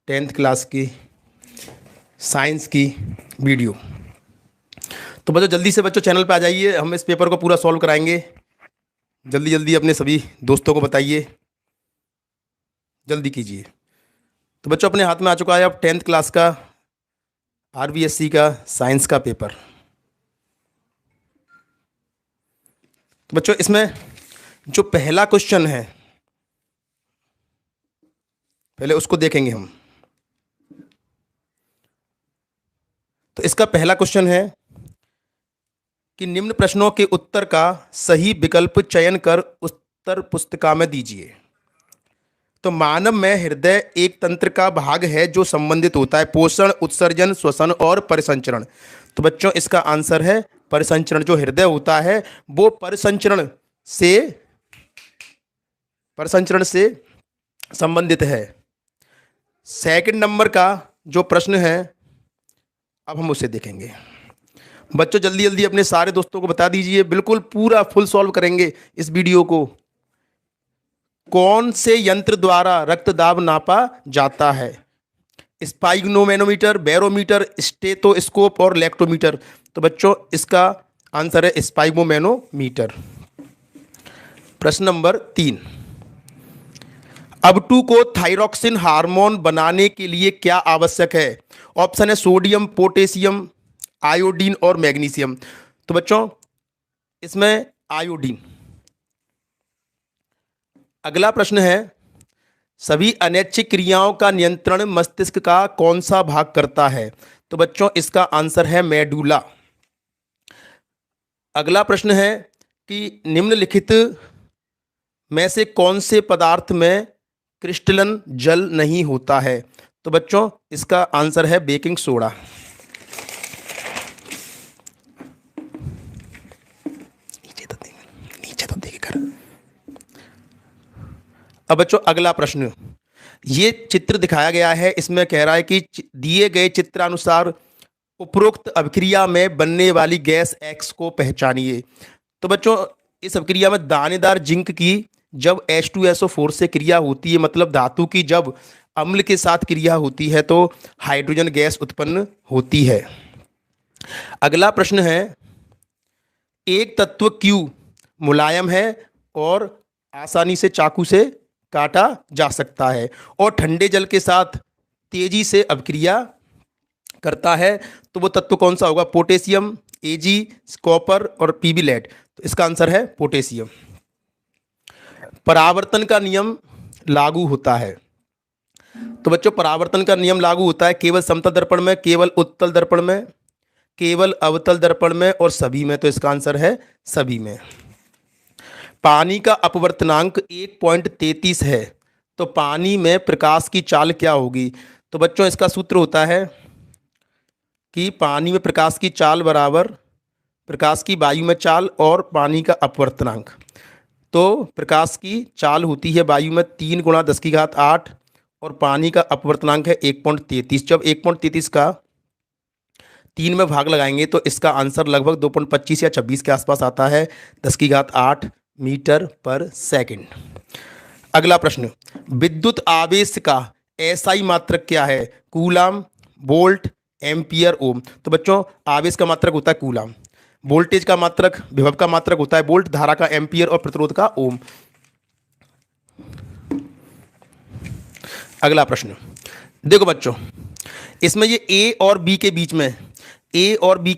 10th class की science की video. तो बच्चों जल्दी से बच्चों चैनल पे आ जाइए, हम इस पेपर को पूरा सॉल्व कराएंगे। जल्दी जल्दी अपने सभी दोस्तों को बताइए, जल्दी कीजिए। तो बच्चों अपने हाथ में आ चुका है अब 10th क्लास का आरबीएससी का साइंस का पेपर। तो बच्चों इसमें जो पहला क्वेश्चन है पहले उसको देखेंगे हम। तो इसका पहला क्वेश्चन है कि निम्न प्रश्नों के उत्तर का सही विकल्प चयन कर उत्तर पुस्तिका में दीजिए। तो मानव में हृदय एक तंत्र का भाग है जो संबंधित होता है पोषण, उत्सर्जन, श्वसन और परिसंचरण। तो बच्चों इसका आंसर है परिसंचरण। जो हृदय होता है वो परिसंचरण से संबंधित है। सेकंड नंबर का जो प्रश्न है अब हम उसे देखेंगे। बच्चों जल्दी जल्दी अपने सारे दोस्तों को बता दीजिए, बिल्कुल पूरा फुल सॉल्व करेंगे इस वीडियो को। कौन से यंत्र द्वारा रक्तदाब नापा जाता है? स्पाइगनोमेनोमीटर, बैरोमीटर, स्टेथोस्कोप और लैक्टोमीटर। तो बच्चों इसका आंसर है स्पाइगोमेनोमीटर। प्रश्न नंबर 3, अब2 को थायरॉक्सिन हार्मोन बनाने के लिए क्या आवश्यक है? ऑप्शन है सोडियम, पोटेशियम, आयोडीन और मैग्नीशियम। तो बच्चों इसमें आयोडीन। अगला प्रश्न है सभी अनैच्छिक क्रियाओं का नियंत्रण मस्तिष्क का कौन सा भाग करता है? तो बच्चों इसका आंसर है मेडुला। अगला प्रश्न है कि निम्नलिखित में से कौन से पदार्थ में क्रिस्टलन जल नहीं होता है? तो बच्चों इसका आंसर है बेकिंग सोडा। नीचे तो देखकर। अब बच्चों अगला प्रश्न, ये चित्र दिखाया गया है, इसमें कह रहा है कि दिए गए चित्रानुसार उपरोक्त अभिक्रिया में बनने वाली गैस एक्स को पहचानिए। तो बच्चों इस अभिक्रिया में दानेदार जिंक की जब H2SO4 से क्रिया होती है, मतलब धातु की जब अम्ल के साथ क्रिया होती है तो हाइड्रोजन गैस उत्पन्न होती है। अगला प्रश्न है एक तत्व Q मुलायम है और आसानी से चाकू से काटा जा सकता है और ठंडे जल के साथ तेजी से अभिक्रिया करता है, तो वो तत्व कौन सा होगा? पोटेशियम, Ag, कॉपर और Pb लेड। तो इसका आंसर है पोटेशियम। परावर्तन का नियम लागू होता है। तो बच्चों परावर्तन का नियम लागू होता है केवल समतल दर्पण में, केवल उत्तल दर्पण में, केवल अवतल दर्पण में और सभी में। तो इसका आंसर है सभी में। पानी का अपवर्तनांक 1.33 है, तो पानी में प्रकाश की चाल क्या होगी? तो बच्चों इसका सूत्र होता है कि पानी में प्रकाश की चाल बराबर प्रकाश की वायु में चाल और पानी का अपवर्तनांक। तो प्रकाश की चाल होती है वायु में 3 × 10⁸ और पानी का अपवर्तनांक है 1.33। जब 1.33 का 3 में भाग लगाएंगे तो इसका आंसर लगभग 2.25 या 26 के आसपास आता है, 10⁸ मीटर पर सेकंड। अगला प्रश्न, विद्युत आवेश का एसआई मात्रक क्या है? कूलाम, वोल्ट, एम्पियर, ओम। तो बच्चों आवेश का मात्रक होता है कूलाम, वोल्टेज का मात्रक, विभव का मात्रक होता है वोल्ट, धारा का एम्पियर और प्रतिरोध का ओम। अगला प्रश्न देखो बच्चों, इसमें ये ए और बी के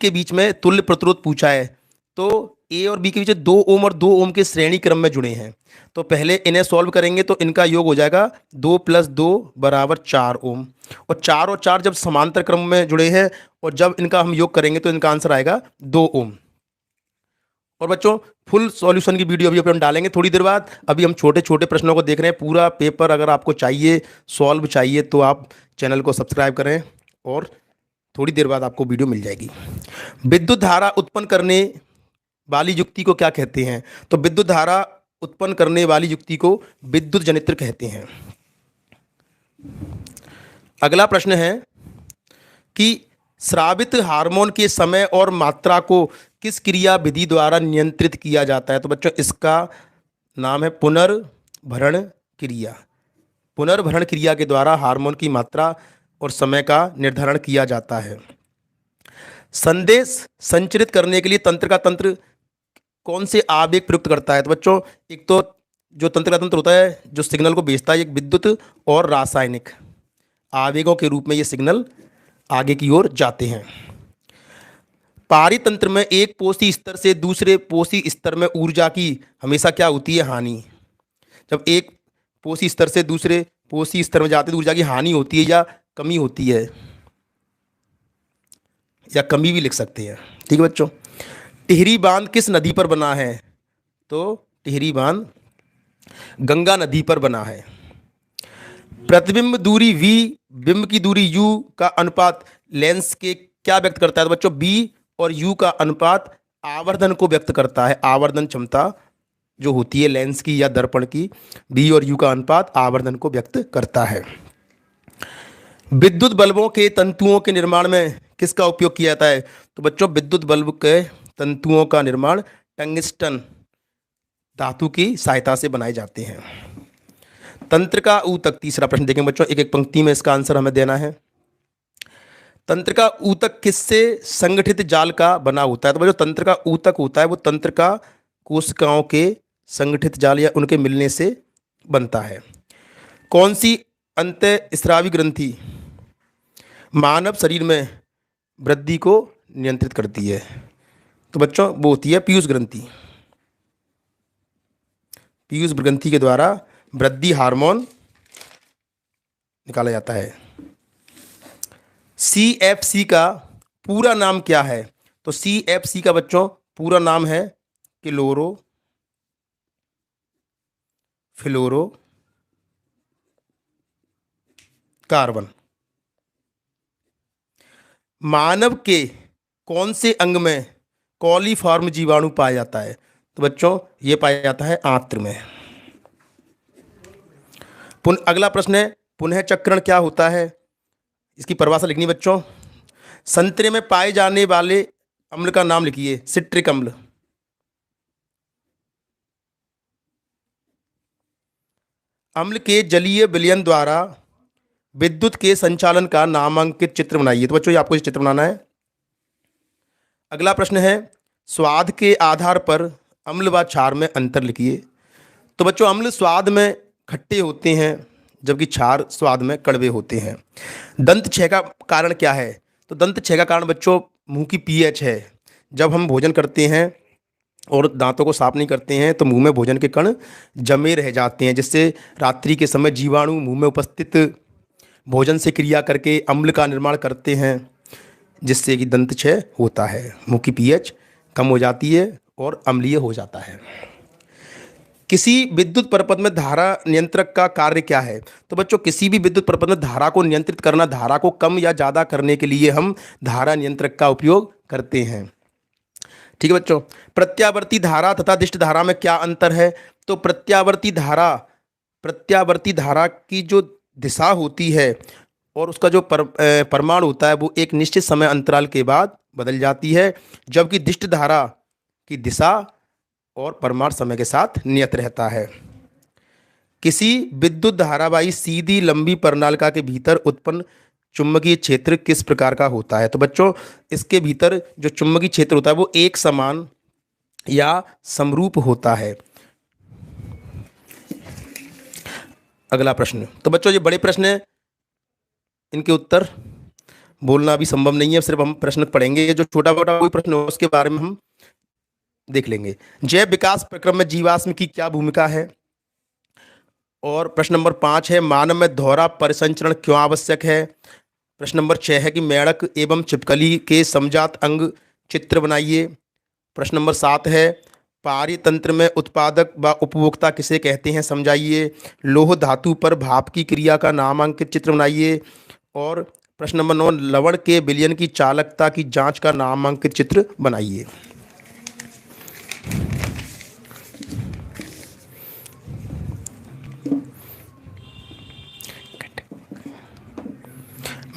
बीच में तुल्य प्रतिरोध पूछा है। तो ए और बी के बीच 2 ओम और 2 ओम के श्रेणी क्रम में जुड़े हैं। तो पहले इन्हें सॉल्व करेंगे तो इनका योग हो जाएगा 2 + 2 = 4 ओम, और 4 और 4 जब समांतर क्रम में जुड़े हैं और जब इनका हम योग करेंगे तो इनका आंसर आएगा 2 ओम। और बच्चों फुल सॉल्यूशन की वीडियो अभी हम डालेंगे थोड़ी देर बाद। अभी हम छोटे छोटे प्रश्नों को देख रहे हैं। पूरा पेपर अगर आपको चाहिए, सॉल्व चाहिए, तो आप चैनल को सब्सक्राइब करें और थोड़ी देर बाद आपको वीडियो मिल जाएगी। विद्युत धारा उत्पन्न करने वाली युक्ति को क्या कहते हैं? तो विद्युत धारा उत्पन्न करने वाली युक्ति को विद्युत जनित्र कहते हैं। अगला प्रश्न है कि स्रावित हार्मोन के समय और मात्रा को किस क्रिया विधि द्वारा नियंत्रित किया जाता है? तो बच्चों इसका नाम है पुनर्भरण क्रिया। पुनर्भरण क्रिया के द्वारा हार्मोन की मात्रा और समय का निर्धारण किया जाता है। संदेश संचरित करने के लिए तंत्र का तंत्र कौन से आवेग प्रयुक्त करता है? तो बच्चों, एक तो जो तंत्र का तंत्र होता है जो सिग्नल को भेजता है, एक विद्युत और रासायनिक आवेगों के रूप में ये सिग्नल आगे की ओर जाते हैं। पारितंत्र में एक पोषी स्तर से दूसरे पोषी स्तर में ऊर्जा की हमेशा क्या होती है? हानि। जब एक पोषी स्तर से दूसरे पोषी स्तर में जाते तो ऊर्जा की हानि होती है या कमी होती है, या कमी भी लिख सकते हैं। ठीक है बच्चों। टिहरी बांध किस नदी पर बना है? तो टिहरी बांध गंगा नदी पर बना है। प्रतिबिंब दूरी v, बिंब की दूरी u का अनुपात लेंस के क्या व्यक्त करता है? तो बच्चों, b और u का अनुपात आवर्धन को व्यक्त करता है। आवर्धन क्षमता जो होती है लेंस की या दर्पण की, b और u का अनुपात आवर्धन को व्यक्त करता है। विद्युत बल्बों के तंतुओं के निर्माण में किसका उपयोग किया जाता है? तो बच्चों, विद्युत बल्ब के तंतुओं का निर्माण टंगस्टन धातु की सहायता से बनाए जाते हैं। तंत्र का ऊतक, तीसरा प्रश्न देखें बच्चों, एक एक पंक्ति में इसका आंसर हमें देना है। तंत्र का ऊतक किससे संगठित जाल का बना होता है? तो बच्चों, तंत्र का ऊतक होता है वो तंत्र का कोशिकाओं के संगठित जाल या उनके मिलने से बनता है। कौन सी अंतःस्रावी ग्रंथि मानव शरीर में वृद्धि को नियंत्रित करती है? तो बच्चों, वो होती है पीयूष ग्रंथि। पीयूष ग्रंथि के द्वारा वृद्धि हार्मोन निकाला जाता है। CFC का पूरा नाम क्या है? तो CFC का बच्चों पूरा नाम है क्लोरो फ्लोरो कार्बन। मानव के कौन से अंग में कॉलीफॉर्म जीवाणु पाया जाता है? तो बच्चों, ये पाया जाता है आंत्र में। अगला प्रश्न है, पुनः चक्रण क्या होता है? इसकी परिभाषा लिखनी बच्चों। संतरे में पाए जाने वाले अम्ल का नाम लिखिए। सिट्रिक अम्ल। अम्ल के जलीय विलयन द्वारा विद्युत के संचालन का नामांकित चित्र बनाइए। तो बच्चों, ये आपको इस चित्र बनाना है। अगला प्रश्न है, स्वाद के आधार पर अम्ल व क्षार में अंतर लिखिए। तो बच्चों, अम्ल स्वाद में खट्टे होते हैं जबकि क्षार स्वाद में कड़वे होते हैं। दंत क्षय का कारण क्या है? तो दंत क्षय का कारण बच्चों मुंह की pH है। जब हम भोजन करते हैं और दांतों को साफ नहीं करते हैं तो मुंह में भोजन के कण जमे रह जाते हैं, जिससे रात्रि के समय जीवाणु मुंह में उपस्थित भोजन से क्रिया करके अम्ल का निर्माण करते हैं, जिससे कि दंत क्षय होता है। मुंह की pH कम हो जाती है और अम्लीय हो जाता है। किसी विद्युत परिपथ में धारा नियंत्रक का कार्य क्या है? तो बच्चों, किसी भी विद्युत परिपथ में धारा को नियंत्रित करना, धारा को कम या ज़्यादा करने के लिए हम धारा नियंत्रक का उपयोग करते हैं। ठीक है बच्चों। प्रत्यावर्ती धारा तथा दिष्ट धारा में क्या अंतर है? तो प्रत्यावर्ती धारा की जो दिशा होती है और उसका जो परिमाण होता है वो एक निश्चित समय अंतराल के बाद बदल जाती है, जबकि दिष्ट धारा की दिशा और परिमाण समय के साथ नियत रहता है। किसी विद्युत धारावाही सीधी लंबी परिनालिका के भीतर उत्पन्न चुंबकीय क्षेत्र किस प्रकार का होता है? तो बच्चों, इसके भीतर जो चुंबकीय क्षेत्र होता है वो एक समान या समरूप होता है। अगला प्रश्न, तो बच्चों ये बड़े प्रश्न हैं, इनके उत्तर बोलना भी संभव नहीं है, सिर्फ हम प्रश्न पढ़ेंगे। जो छोटा मोटा कोई प्रश्न हो उसके बारे में हम देख लेंगे। जैव विकास प्रक्रम में जीवाश्म की क्या भूमिका है? और प्रश्न नंबर 5 है, मानव में दोहरा परिसंचरण क्यों आवश्यक है? प्रश्न नंबर 6 है कि मेढक एवं छिपकली के समजात अंग चित्र बनाइए। प्रश्न नंबर 7 है, पारितंत्र में उत्पादक व उपभोक्ता किसे कहते हैं, समझाइए। लौह धातु पर भाप की क्रिया का नामांकित चित्र बनाइए। और प्रश्न नंबर 9, लवण के विलयन की चालकता की जांच का नामांकित चित्र बनाइए।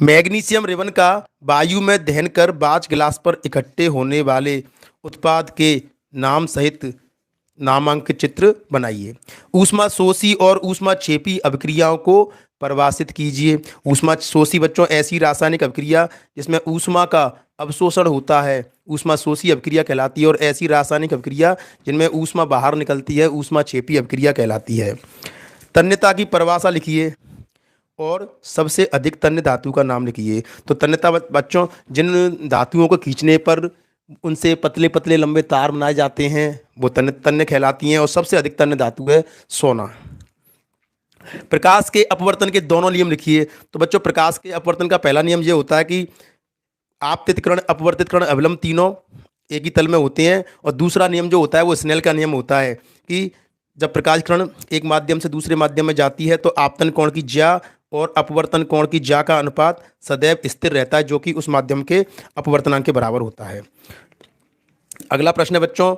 मैग्नीशियम रिबन का वायु में दहन कर बाज गिलास पर इकट्ठे होने वाले उत्पाद के नाम सहित नामांकित चित्र बनाइए। ऊष्मा शोषी और ऊष्मा छेपी अभिक्रियाओं को परिभाषित कीजिए। ऊष्मा शोषी बच्चों ऐसी रासायनिक अभिक्रिया जिसमें ऊष्मा का अवशोषण होता है, ऊष्मा शोषी अभिक्रिया कहलाती है। और ऐसी रासायनिक अभिक्रिया जिनमें ऊष्मा बाहर निकलती है, ऊष्मा छेपी अभिक्रिया कहलाती है। तन्यता की परिभाषा लिखिए और सबसे अधिक तन्य धातु का नाम लिखिए। तो तन्यता बच्चों जिन धातुओं को खींचने पर उनसे पतले पतले लंबे तार बनाए जाते हैं वो तन्य तन्य कहलाती हैं। और सबसे अधिक तन्य धातु है सोना। प्रकाश के अपवर्तन के दोनों नियम लिखिए। तो बच्चों प्रकाश के अपवर्तन का पहला नियम ये होता है कि आपतितकरण अपवर्तितकरण अविलंब तीनों एक ही तल में होते हैं। और दूसरा नियम जो होता है वो स्नेल का नियम होता है कि जब प्रकाश किरण एक माध्यम से दूसरे माध्यम में जाती है तो आपतन कोण की ज्या और अपवर्तन कोण की ज्या का अनुपात सदैव स्थिर रहता है, जो कि उस माध्यम के अपवर्तनांक के बराबर होता है। अगला प्रश्न है बच्चों,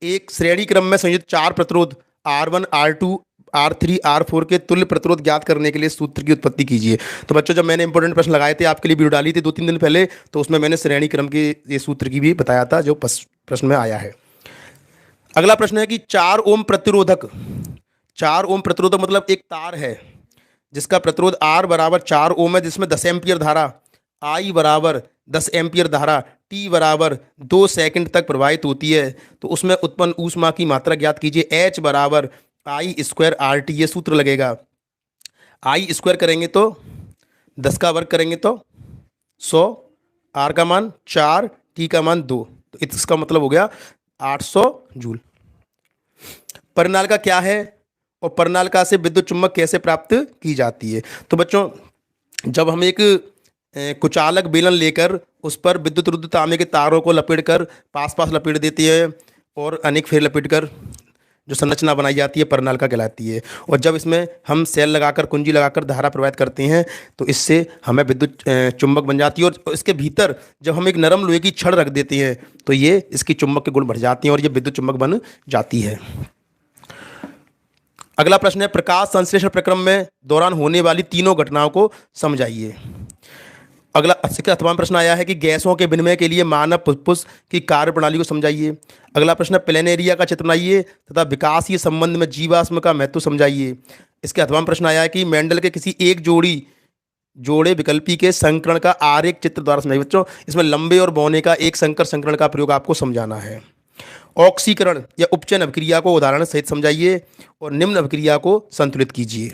एक श्रेणी क्रम में संयुक्त चार प्रतिरोध R1, R2, R3, R4 के तुल्य प्रतिरोध ज्ञात करने के लिए सूत्र की उत्पत्ति कीजिए। तो बच्चों जब मैंने इंपॉर्टेंट प्रश्न लगाए थे आपके लिए वीडियो डाली थी 2-3 दिन पहले, तो उसमें मैंने श्रेणी क्रम के ये सूत्र की भी बताया था जो प्रश्न में आया है। अगला प्रश्न है कि 4 ओम प्रतिरोधक, 4 ओम प्रतिरोधक मतलब एक तार है जिसका प्रतिरोध R बराबर 4 ओम है, जिसमें 10 एम्पियर धारा, I बराबर 10 एम्पियर धारा T बराबर 2 सेकंड तक प्रवाहित होती है। तो उसमें उत्पन्न ऊष्मा की मात्रा ज्ञात कीजिए। H बराबर I स्क्वायर RT, ये सूत्र लगेगा। I स्क्वायर करेंगे तो 10 का वर्ग करेंगे तो 100, R का मान 4, T का मान 2, तो इसका मतलब हो गया 800 जूल। परिनालिका क्या है और परिनालिका से विद्युत चुम्बक कैसे प्राप्त की जाती है? तो बच्चों जब हम एक कुचालक बेलन लेकर उस पर विद्युत रुद्ध तांबे के तारों को लपेटकर पास पास लपेट देती है और अनेक फेर लपेटकर जो संरचना बनाई जाती है परिनालिका कहलाती है। और जब इसमें हम सेल लगाकर कुंजी लगाकर धारा प्रवाहित करते हैं तो इससे हमें विद्युत चुंबक बन जाती है। और इसके भीतर जब हम एक नरम लोहे की छड़ रख देते हैं तो ये इसकी चुंबक के गुण बढ़ जाते हैं और ये विद्युत चुंबक बन जाती है। अगला प्रश्न है, प्रकाश संश्लेषण प्रक्रम में दौरान होने वाली तीनों घटनाओं को समझाइए। अगला इसका 8वां प्रश्न आया है कि गैसों के विनिमय के लिए मानव फुफ्फुस की कार्य प्रणाली को समझाइए। अगला प्रश्न है, प्लेनेरिया का चित्र बनाइए तथा विकासीय संबंध में जीवाश्म का महत्व समझाइए। इसके 8वां प्रश्न आया है कि मेंडल के किसी एक जोड़े विकल्पी के संकरण का आरेख चित्र द्वारा समझाइए। बच्चों इसमें लंबे और बौने का एक संकर संकरण का प्रयोग आपको समझाना है। ऑक्सीकरण या उपचयन अभिक्रिया को उदाहरण सहित समझाइए और निम्न अभिक्रिया को संतुलित कीजिए।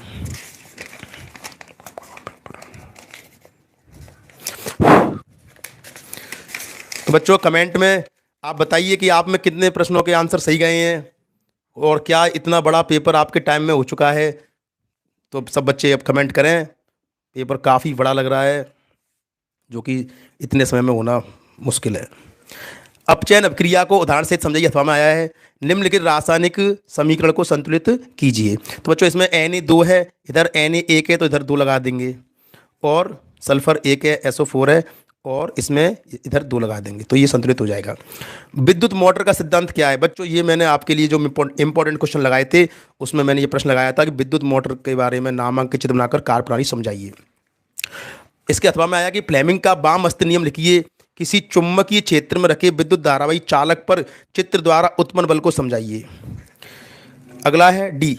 तो बच्चों कमेंट में आप बताइए कि आप में कितने प्रश्नों के आंसर सही गए हैं और क्या इतना बड़ा पेपर आपके टाइम में हो चुका है। तो सब बच्चे अब कमेंट करें। पेपर काफ़ी बड़ा लग रहा है जो कि इतने समय में होना मुश्किल है। अपचयन अभिक्रिया को उदाहरण से समझाइए। अथवा में आया है निम्नलिखित रासायनिक समीकरण को संतुलित कीजिए। तो बच्चों इसमें Na2 है, इधर Na1 है तो इधर 2 लगा देंगे, और सल्फर 1 है, SO4 है और इसमें इधर 2 लगा देंगे तो ये संतुलित हो जाएगा। विद्युत मोटर का सिद्धांत क्या है? बच्चों ये मैंने आपके लिए जो इंपॉर्टेंट क्वेश्चन लगाए थे उसमें मैंने ये प्रश्न लगाया था कि विद्युत मोटर के बारे में नामांकित चित्र बनाकर कार्य प्रणाली समझाइए। इसके अथवा में आया कि फ्लेमिंग का बाम हस्त नियम लिखिए। किसी चुंबकीय क्षेत्र में रखे विद्युत धारावाही चालक पर चित्र द्वारा उत्पन्न बल को समझाइए। अगला है डी,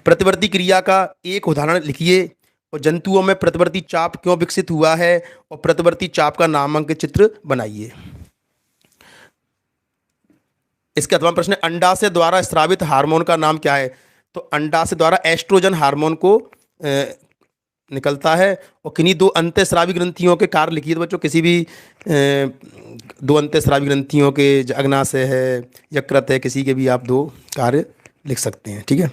प्रतिवर्ती क्रिया का एक उदाहरण लिखिए और जंतुओं में प्रतिवर्ती चाप क्यों विकसित हुआ है और प्रतिवर्ती चाप का नामांकित चित्र बनाइए। इसके अथवा प्रश्न, अंडाशय द्वारा स्रावित हार्मोन का नाम क्या है? तो अंडाशय द्वारा एस्ट्रोजन हार्मोन को निकलता है। और किन्हीं 2 अंतःस्रावी ग्रंथियों के कार्य लिखिए। तो बच्चों किसी भी 2 अंतःस्रावी ग्रंथियों के, अग्नाशय है, यकृत है, किसी के भी आप 2 कार्य लिख सकते हैं। ठीक है।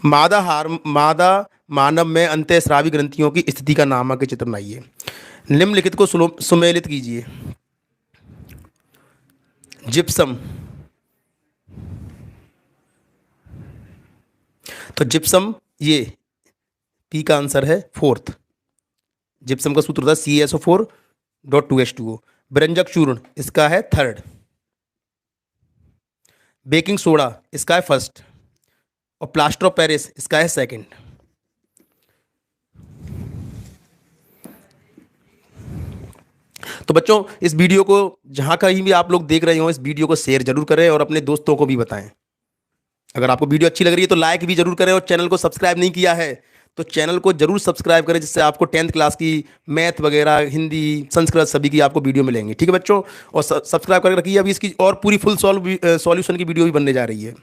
मादा मानव में अंतःस्रावी ग्रंथियों की स्थिति का नामांकित चित्र बनाइए। निम्नलिखित को सुमेलित कीजिए। जिप्सम, तो जिप्सम ये पी का आंसर है 4th। जिप्सम का सूत्र होता है CaSO4.2H2O। व्यंजक चूर्ण इसका है 3rd। बेकिंग सोडा इसका है 1st और प्लास्टर ऑफ पेरिस इसका है 2nd। तो बच्चों इस वीडियो को जहाँ कहीं भी आप लोग देख रहे हो, इस वीडियो को शेयर जरूर करें और अपने दोस्तों को भी बताएं। अगर आपको वीडियो अच्छी लग रही है तो लाइक भी जरूर करें, और चैनल को सब्सक्राइब नहीं किया है तो चैनल को जरूर सब्सक्राइब करें, जिससे आपको 10th क्लास की मैथ वगैरह, हिंदी, संस्कृत सभी की आपको वीडियो मिलेंगी। ठीक है बच्चों, और सब्सक्राइब करके रखिए। अभी इसकी और पूरी फुल सॉल्यूशन की वीडियो भी बनने जा रही है।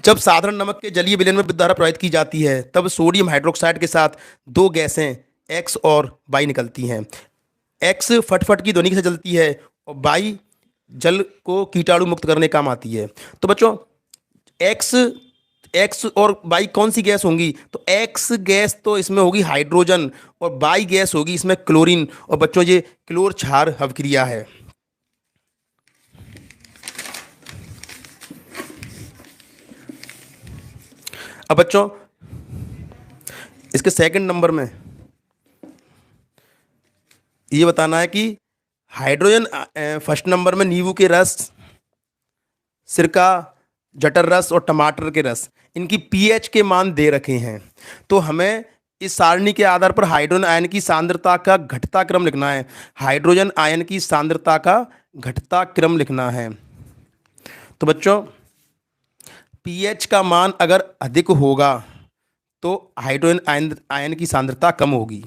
जब साधारण नमक के जलीय विलयन में विद्युत धारा प्रवाहित की जाती है तब सोडियम हाइड्रोक्साइड के साथ दो गैसें एक्स और वाई निकलती हैं। एक्स फटफट की ध्वनि से जलती है और वाई जल को कीटाणु मुक्त करने काम आती है। तो बच्चों एक्स एक्स और वाई कौन सी गैस होंगी? तो एक्स गैस तो इसमें होगी हाइड्रोजन, और वाई गैस होगी इसमें क्लोरीन। और बच्चों ये क्लोर क्षार अभिक्रिया है। अब बच्चों इसके सेकंड नंबर में ये बताना है कि हाइड्रोजन, फर्स्ट नंबर में नींबू के रस, सिरका, जटर रस और टमाटर के रस, इनकी पीएच के मान दे रखे हैं। तो हमें इस सारणी के आधार पर हाइड्रोजन आयन की सांद्रता का घटता क्रम लिखना है। हाइड्रोजन आयन की सांद्रता का घटता क्रम लिखना है। तो बच्चों पीएच का मान अगर अधिक होगा तो हाइड्रोजन आयन की सांद्रता कम होगी।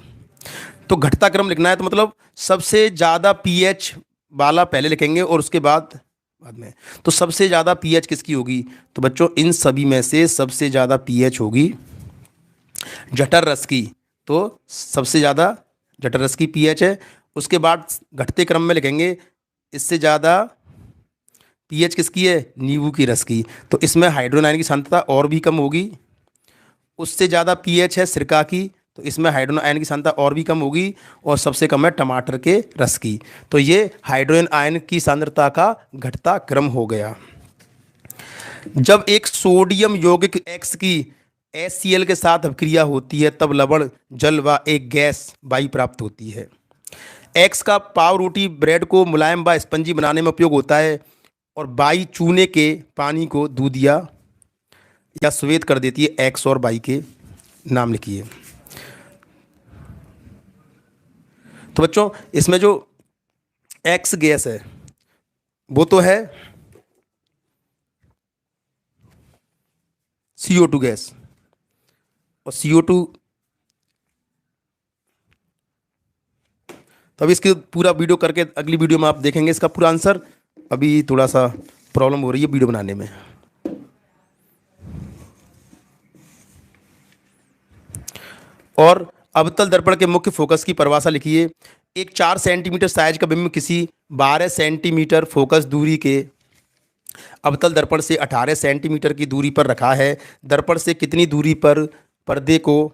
तो घटता क्रम लिखना है, तो मतलब सबसे ज़्यादा पीएच वाला पहले लिखेंगे और उसके बाद में। तो सबसे ज़्यादा पीएच किसकी होगी? तो बच्चों इन सभी में से सबसे ज़्यादा पीएच होगी जठर रस की। तो सबसे ज़्यादा जठर रस की पीएच है। उसके बाद घटते क्रम में लिखेंगे इससे ज़्यादा पीएच किसकी है? नींबू की रस की। तो इसमें हाइड्रोजन आयन की सांद्रता और भी कम होगी। उससे ज़्यादा पीएच है सिरका की, तो इसमें हाइड्रोजन आयन की सांद्रता और भी कम होगी। और सबसे कम है टमाटर के रस की। तो ये हाइड्रोजन आयन की सांद्रता का घटता क्रम हो गया। जब एक सोडियम यौगिक X की HCl के साथ अभिक्रिया होती है तब लवण, जल व एक गैस वाई प्राप्त होती है। X का पाव रोटी ब्रेड को मुलायम व स्पंजी बनाने में उपयोग होता है, और वाई चूने के पानी को दूधिया या श्वेत कर देती है। X और वाई के नाम लिखिए। तो बच्चों इसमें जो X गैस है वो तो है CO2 गैस, और CO2 तो अभी इसकी पूरा वीडियो करके अगली वीडियो में आप देखेंगे इसका पूरा आंसर। अभी थोड़ा सा प्रॉब्लम हो रही है वीडियो बनाने में। और अवतल दर्पण के मुख्य फोकस की परिभाषा लिखिए। एक 4 सेंटीमीटर साइज का बिंब किसी 12 सेंटीमीटर फोकस दूरी के अवतल दर्पण से 18 सेंटीमीटर की दूरी पर रखा है। दर्पण से कितनी दूरी पर पर्दे को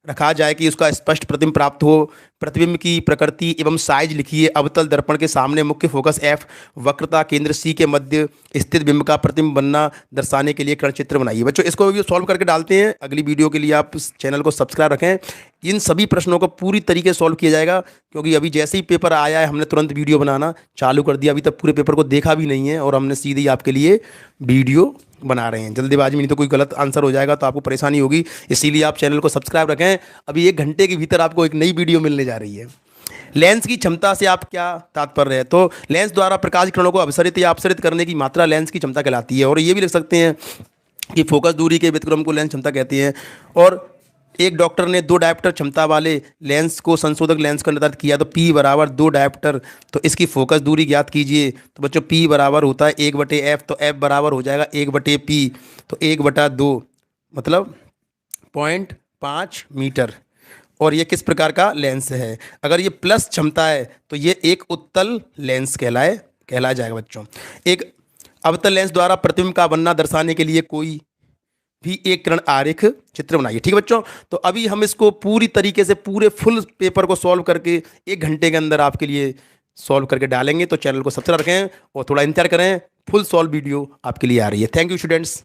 रखा जाए कि उसका स्पष्ट प्रतिबिंब प्राप्त हो? प्रतिबिंब की प्रकृति एवं साइज लिखिए। अवतल दर्पण के सामने मुख्य फोकस F, वक्रता केंद्र C के मध्य स्थित बिंब का प्रतिबिंब बनना दर्शाने के लिए कर्ण चित्र बनाइए। बच्चों इसको भी सॉल्व करके डालते हैं अगली वीडियो के लिए। आप इस चैनल को सब्सक्राइब रखें। इन सभी प्रश्नों को पूरी तरीके से सॉल्व किया जाएगा, क्योंकि अभी जैसे ही पेपर आया है हमने तुरंत वीडियो बनाना चालू कर दिया। अभी तक पूरे पेपर को देखा भी नहीं है और हमने सीधे ही आपके लिए वीडियो बना रहे हैं। जल्दीबाजी में नहीं तो कोई गलत आंसर हो जाएगा तो आपको परेशानी होगी, इसीलिए आप चैनल को सब्सक्राइब रखें। अभी 1 घंटे के भीतर आपको एक नई वीडियो मिलने जा रही है। लेंस की क्षमता से आप क्या तात्पर्य है? तो लेंस द्वारा प्रकाश किरणों को अपसरित या अपसरित करने की मात्रा लेंस की क्षमता कहलाती है। और ये भी लिख सकते हैं कि फोकस दूरी के व्यतिक्रम को लेंस क्षमता कहते हैं। और एक डॉक्टर ने 2 डायोप्टर क्षमता वाले लेंस को संशोधक लेंस का निर्धारित किया, तो P बराबर 2 डायोप्टर, तो इसकी फोकस दूरी ज्ञात कीजिए। तो बच्चों P बराबर होता है 1/f, तो F बराबर हो जाएगा 1/P, तो 1/2 मतलब 0.5 मीटर। और ये किस प्रकार का लेंस है? अगर ये प्लस क्षमता है तो ये एक उत्तल लेंस कहलाया जाएगा बच्चों। एक अवतल लेंस द्वारा प्रतिबिंब का बनना दर्शाने के लिए कोई भी एक किरण आरेख चित्र बनाइए। ठीक है बच्चों, तो अभी हम इसको पूरी तरीके से पूरे फुल पेपर को सॉल्व करके 1 घंटे के अंदर आपके लिए सॉल्व करके डालेंगे। तो चैनल को सब्सक्राइब रखें और थोड़ा इंतजार करें, फुल सॉल्व वीडियो आपके लिए आ रही है। Thank you students.